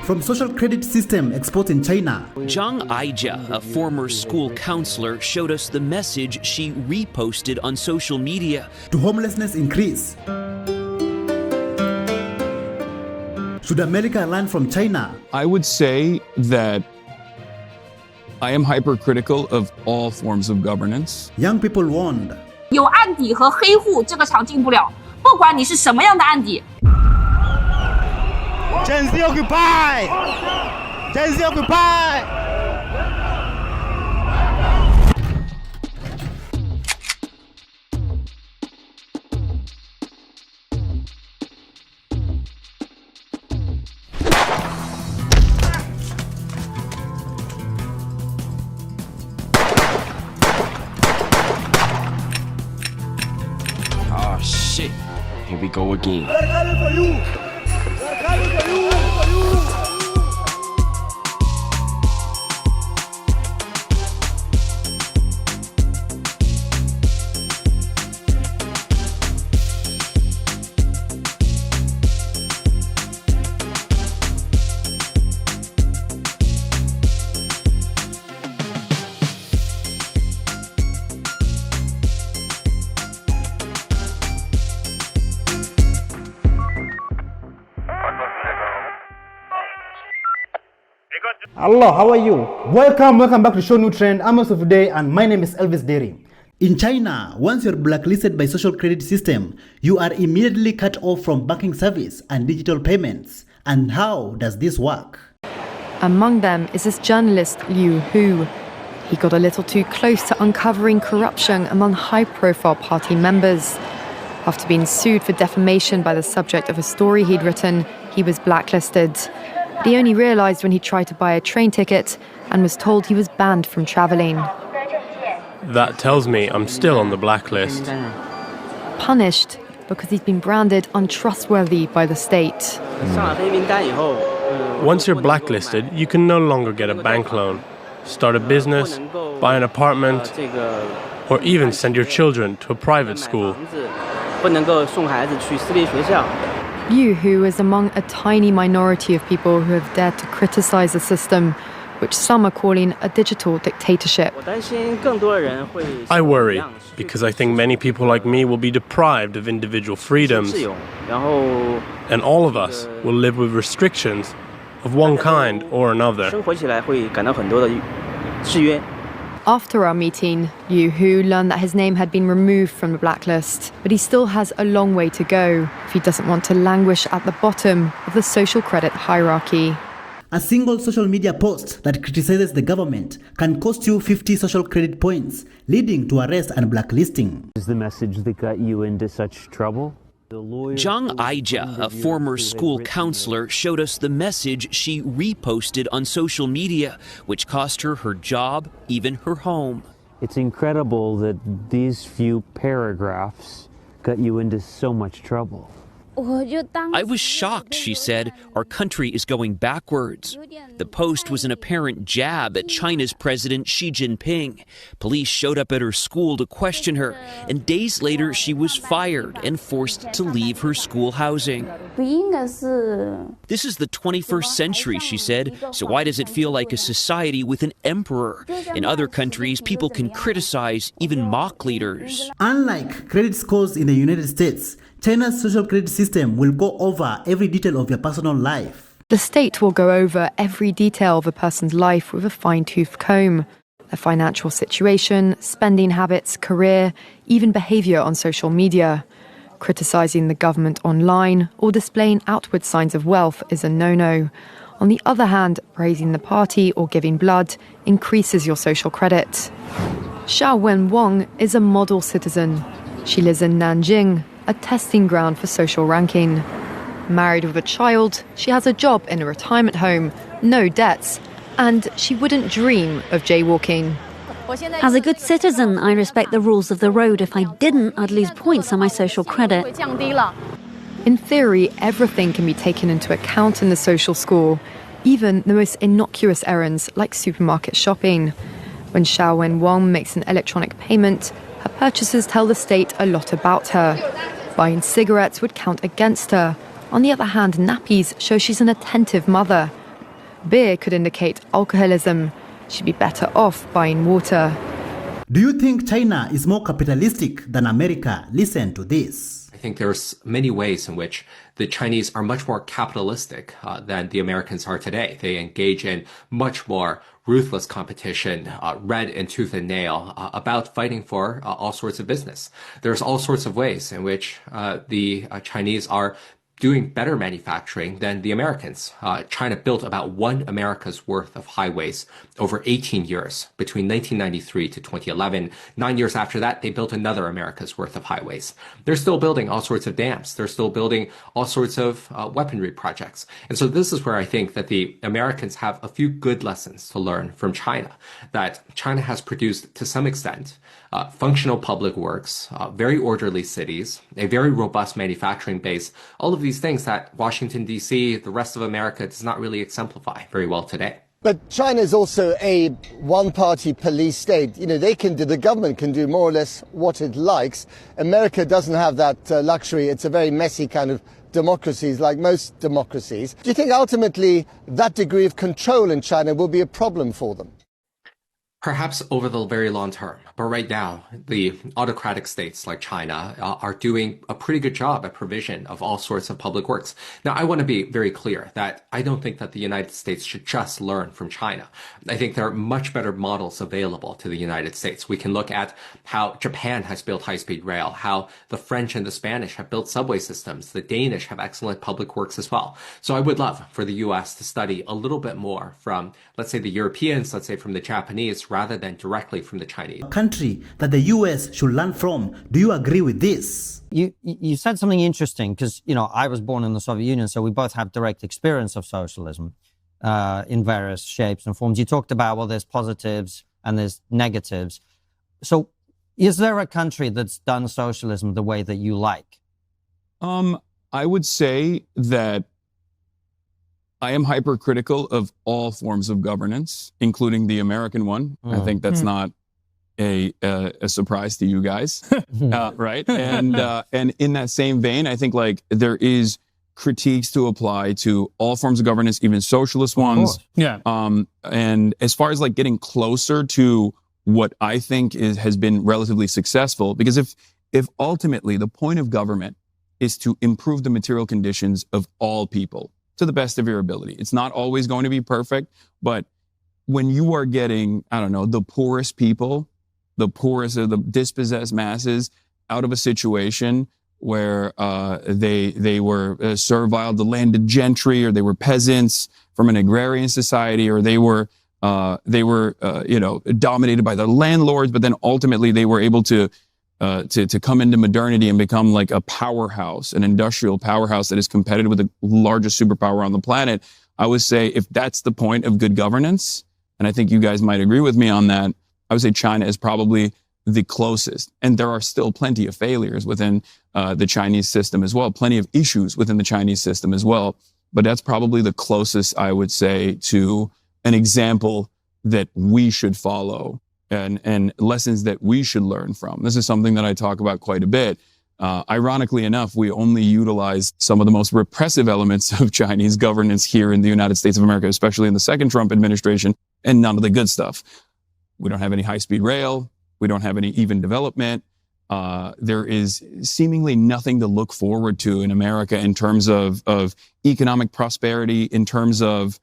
From social credit system exposed in China. Zhang Aijia, a former school counselor, showed us the message she reposted on social media. To homelessness increase. Should America learn from China? I would say that I am hypercritical of all forms of governance. Young people warned. 有案底和黑户，这个场进不了，不管你是什么样的案底。Gen Z occupy! Gen Z occupy! Oh shit, here we go again. Hello, how are you? Welcome back to ShowNewTrend. I'm host of today and my name is Elvis Derry. In China, once you're blacklisted by social credit system, you are immediately cut off from banking service and digital payments. And how does this work? Among them is this journalist Liu Hu. He got a little too close to uncovering corruption among high-profile party members. After being sued for defamation by the subject of a story he'd written, he was blacklisted. But he only realized when he tried to buy a train ticket and was told he was banned from traveling. That tells me I'm still on the blacklist. Punished because he's been branded untrustworthy by the state. Once you're blacklisted, you can no longer get a bank loan, start a business, buy an apartment, or even send your children to a private school. Liu Hu is among a tiny minority of people who have dared to criticize the system, which some are calling a digital dictatorship. I worry, because I think many people like me will be deprived of individual freedoms, and all of us will live with restrictions of one kind or another. After our meeting, Liu Hu learned that his name had been removed from the blacklist, but he still has a long way to go if he doesn't want to languish at the bottom of the social credit hierarchy. A single social media post that criticizes the government can cost you 50 social credit points, leading to arrest and blacklisting. Is the message that got you into such trouble? Zhang Aijia, a former school counselor, showed us the message she reposted on social media, which cost her her job, even her home. It's incredible that these few paragraphs got you into so much trouble. I was shocked, she said. Our country is going backwards. The post was an apparent jab at China's President Xi Jinping. Police showed up at her school to question her, and days later she was fired and forced to leave her school housing. This is the 21st century, she said, so why does it feel like a society with an emperor? In other countries, people can criticize, even mock leaders. Unlike credit scores in the United States, China's social credit system will go over every detail of your personal life. The state will go over every detail of a person's life with a fine-tooth comb. Their financial situation, spending habits, career, even behavior on social media. Criticizing the government online or displaying outward signs of wealth is a no-no. On the other hand, praising the party or giving blood increases your social credit. Xiaowen Wang is a model citizen. She lives in Nanjing, a testing ground for social ranking. Married with a child, she has a job in a retirement home, no debts, and she wouldn't dream of jaywalking. As a good citizen, I respect the rules of the road. If I didn't, I'd lose points on my social credit. In theory, everything can be taken into account in the social score, even the most innocuous errands like supermarket shopping. When Xiaowen Wang makes an electronic payment, her purchases tell the state a lot about her. Buying cigarettes would count against her. On the other hand, nappies show she's an attentive mother. Beer could indicate alcoholism. She'd be better off buying water. Do you think China is more capitalistic than America? Listen to this. I think there's many ways in which the Chinese are much more capitalistic than the Americans are today. They engage in much more ruthless competition, red and tooth and nail, about fighting for all sorts of business. There's all sorts of ways in which the Chinese are doing better manufacturing than the Americans. China built about one America's worth of highways over 18 years, between 1993 to 2011. 9 years after that, they built another America's worth of highways. They're still building all sorts of dams. They're still building all sorts of weaponry projects. And so this is where I think that the Americans have a few good lessons to learn from China, that China has produced, to some extent, functional public works, very orderly cities, a very robust manufacturing base, all of these things that Washington, D.C., the rest of America does not really exemplify very well today. But China is also a one-party police state. You know, the government can do more or less what it likes. America doesn't have that luxury. It's a very messy kind of democracy, like most democracies. Do you think ultimately that degree of control in China will be a problem for them? Perhaps over the very long term. But right now, the autocratic states like China are doing a pretty good job at provision of all sorts of public works. Now, I want to be very clear that I don't think that the United States should just learn from China. I think there are much better models available to the United States. We can look at how Japan has built high-speed rail, how the French and the Spanish have built subway systems. The Danish have excellent public works as well. So I would love for the U.S. to study a little bit more from, let's say, the Europeans, let's say from the Japanese, rather than directly from the Chinese. Country that the US should learn from. Do you agree with this? You said something interesting because, you know, I was born in the Soviet Union, so we both have direct experience of socialism in various shapes and forms. You talked about, well, there's positives and there's negatives. So is there a country that's done socialism the way that you like? I would say that I am hypercritical of all forms of governance, including the American one. I think that's not a surprise to you guys, right? And in that same vein, I think like there is critiques to apply to all forms of governance, even socialist ones. Yeah. And as far as like getting closer to what I think has been relatively successful, because if ultimately the point of government is to improve the material conditions of all people, to the best of your ability. It's not always going to be perfect, but when you are getting, I don't know, the poorest people, the poorest of the dispossessed masses out of a situation where they were servile, the landed gentry, or they were peasants from an agrarian society, or they were dominated by the landlords, but then ultimately they were able to come into modernity and become like a powerhouse, an industrial powerhouse that is competitive with the largest superpower on the planet. I would say if that's the point of good governance, and I think you guys might agree with me on that, I would say China is probably the closest. And there are still plenty of failures within the Chinese system as well, plenty of issues within the Chinese system as well. But that's probably the closest, I would say, to an example that we should follow. And lessons that we should learn from. This is something that I talk about quite a bit. Ironically enough, we only utilize some of the most repressive elements of Chinese governance here in the United States of America, especially in the second Trump administration, and none of the good stuff. We don't have any high-speed rail. We don't have any even development. There is seemingly nothing to look forward to in America in terms of economic prosperity, in terms of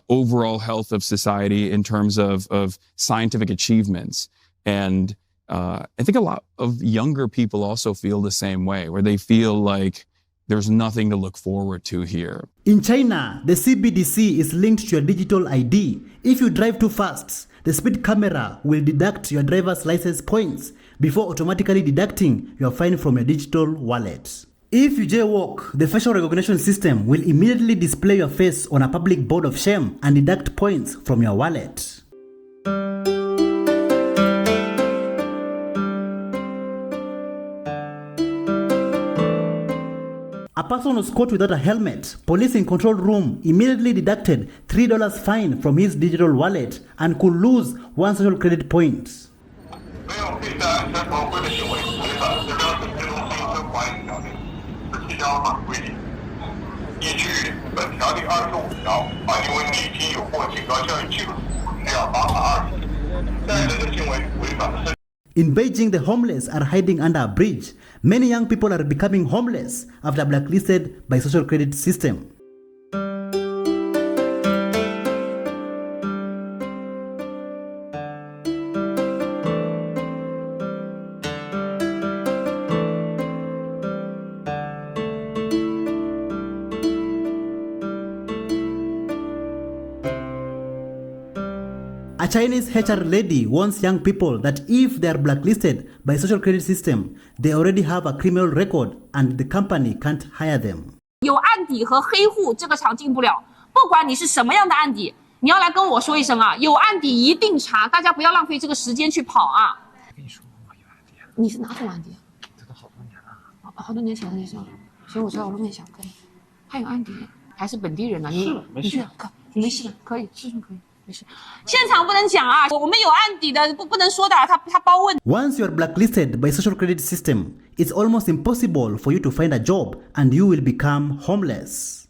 overall health of society, in terms of scientific achievements. And I think a lot of younger people also feel the same way, where they feel like there's nothing to look forward to here. In China, the CBDC is linked to your digital ID. If you drive too fast, the speed camera will deduct your driver's license points before automatically deducting your fine from your digital wallet. If you jaywalk, the facial recognition system will immediately display your face on a public board of shame and deduct points from your wallet. A person was caught without a helmet. Police in control room immediately deducted $3 fine from his digital wallet and could lose 1 social credit point. 依据本条第25条，因为你已经有过警告教育记录，需要罚款20。在人的行为违反了。In Beijing, the homeless are hiding under a bridge. Many young people are becoming homeless after blacklisted by social credit system. A Chinese HR lady warns young people that if they are blacklisted by social credit system, they already have a criminal record and the company can't hire them. 有案底和黑户这个厂进不了，不管你是什么样的案底，你要来跟我说一声啊，有案底一定查，大家不要浪费这个时间去跑啊。我跟你说，我有案底啊。你是哪种案底？这都好多年了。好多年前的那事，所以我知道我都没想跟。还有案底，还是本地人呢？是没事，没事，可以，是可以。没事，现场不能讲啊，我们有案底的不能说的，他包问。Once you are blacklisted by social credit system, it's almost impossible for you to find a job and you will become homeless.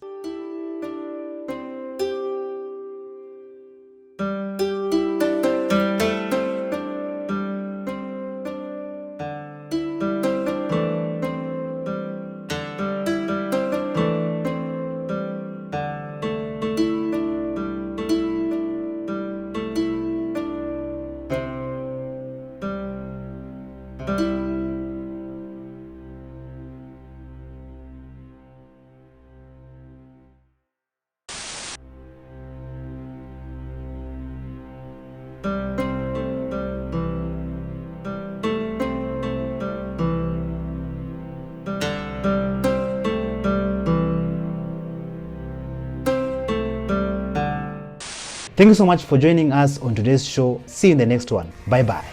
Thank you so much for joining us on today's show. See you in the next one. Bye-bye.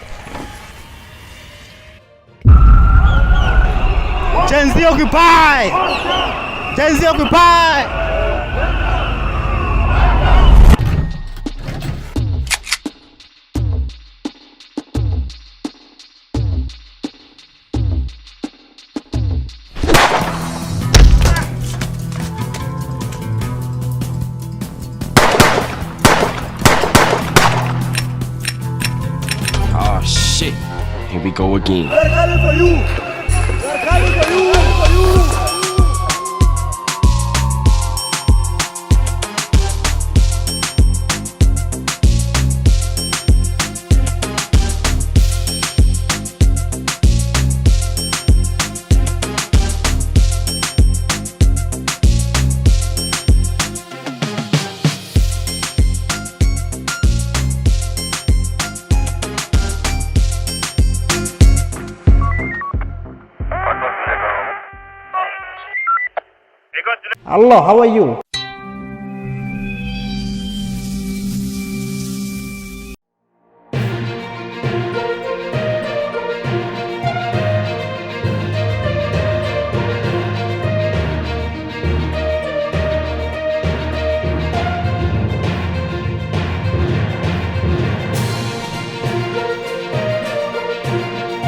Gen Z occupy! Gen Z occupy! Oh shit, here we go again. We're coming for you! We're coming for you! Hello, how are you?